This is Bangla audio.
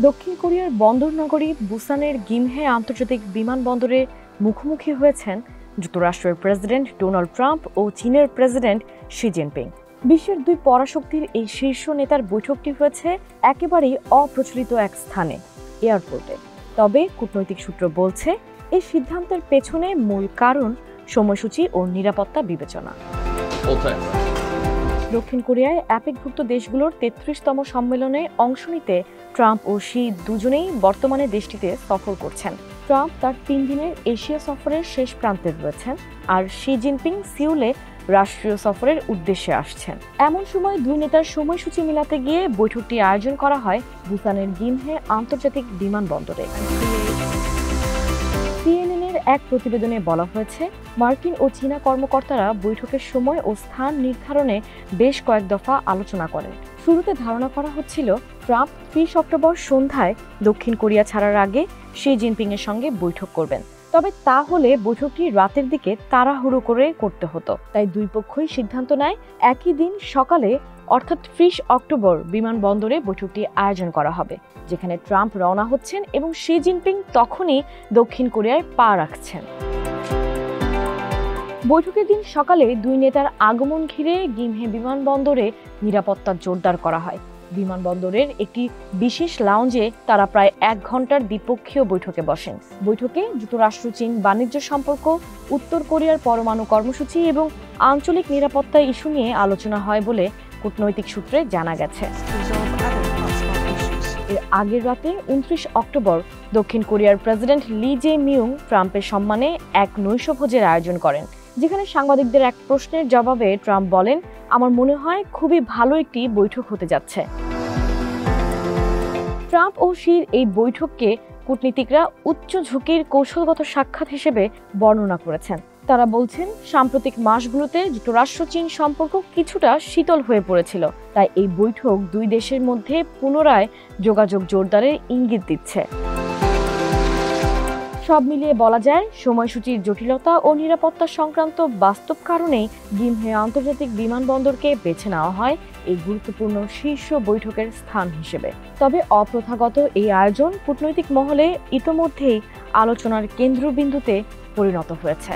দক্ষিণ কোরিয়ার বন্দর নগরী বুসানের গিমহে আন্তর্জাতিক বিমানবন্দরে মুখোমুখি হয়েছেন যুক্তরাষ্ট্রের প্রেসিডেন্ট ডোনাল্ড ট্রাম্প ও চীনের প্রেসিডেন্ট শি জিনপিং। বিশ্বের দুই পরাশক্তির এই শীর্ষ নেতার বৈঠকটি হয়েছে একেবারেই অপ্রচলিত এক স্থানে, এয়ারপোর্টে। তবে কূটনৈতিক সূত্র বলছে এই সিদ্ধান্তের পেছনে মূল কারণ সময়সূচি ও নিরাপত্তা বিবেচনা। দক্ষিণ কোরিয়ায় অ্যাপেকভুক্ত দেশগুলোর ৩৩তম সম্মেলনে অংশ নিতে ট্রাম্প ও শি দুজনেই বর্তমানে দেশটিতে সফর করছেন। ট্রাম্প তার ৩ দিনের এশিয়া সফরের শেষ প্রান্তে রয়েছেন, আর শি জিনপিং সিউলে রাষ্ট্রীয় সফরের উদ্দেশ্যে আসছেন। এমন সময় দুই নেতার সময়সূচি মিলাতে গিয়ে বৈঠকটি আয়োজন করা হয় বুসানের গিমহে আন্তর্জাতিক বিমানবন্দরে। সিএনএনের এক প্রতিবেদনে বলা হয়েছে, মার্কিন ও চীনা কর্মকর্তারা বৈঠকের সময় ও স্থান নির্ধারণে বেশ কয়েক দফা আলোচনা করেন। শুরুতে ধারণা করা হচ্ছিল ট্রাম্প ৩০ অক্টোবর সন্ধ্যায় দক্ষিণ কোরিয়া ছাড়ার আগে শি জিনপিং এর সঙ্গে বৈঠক করবেন। তবে তা হলে বৈঠকটি রাতের দিকে তাড়াহুড়ো করে করতে হতো। তাই দুই পক্ষই সিদ্ধান্ত নেয় একই দিন সকালে অর্থাৎ ৩০ অক্টোবর বিমানবন্দরে বৈঠকটি আয়োজন করা হবে, যেখানে ট্রাম্প রওনা হচ্ছেন এবং শি জিনপিং তখনই দক্ষিণ কোরিয়ায় পা রাখছেন। বৈঠকের দিন সকালে দুই নেতার আগমন ঘিরে গিমহে বিমানবন্দরে নিরাপত্তা জোরদার করা হয়। বিমানবন্দরের একটি বিশেষ লাউঞ্জে তারা প্রায় ১ ঘন্টার দ্বিপক্ষীয় বৈঠকে বসেন। বৈঠকে যুক্তরাষ্ট্র চীন বাণিজ্য সম্পর্ক, উত্তর কোরিয়ার পরমাণু কর্মসূচি এবং আঞ্চলিক নিরাপত্তা ইস্যু নিয়ে আলোচনা হয় বলে কূটনৈতিক সূত্রে জানা গেছে। এর আগের রাতে ২৯ অক্টোবর দক্ষিণ কোরিয়ার প্রেসিডেন্ট লি জে মিউং ট্রাম্পের সম্মানে এক নৈশভোজের আয়োজন করেন, যেখানে সাংবাদিকদের এক প্রশ্নের জবাবে ট্রাম্প বলেন, আমার মনে হয় খুবই ভালো একটি বৈঠক হতে যাচ্ছে। ট্রাম্প ও শির এই বৈঠককে কূটনীতিকরা উচ্চ ঝুঁকির কৌশলগত সাক্ষাৎ হিসেবে বর্ণনা করেছেন। তারা বলছেন, সাম্প্রতিক মাসগুলোতে যুক্তরাষ্ট্র চীন সম্পর্ক কিছুটা শীতল হয়ে পড়েছিল, তাই এই বৈঠক দুই দেশের মধ্যে পুনরায় যোগাযোগ জোরদারের ইঙ্গিত দিচ্ছে। সব মিলিয়ে বলা যায়, সময়সূচির জটিলতা ও নিরাপত্তা সংক্রান্ত বাস্তব কারণেই গিমহে আন্তর্জাতিক বিমানবন্দরকে বেছে নেওয়া হয় এই গুরুত্বপূর্ণ শীর্ষ বৈঠকের স্থান হিসেবে। তবে অপ্রথাগত এই আয়োজন কূটনৈতিক মহলে ইতোমধ্যেই আলোচনার কেন্দ্রবিন্দুতে পরিণত হয়েছে।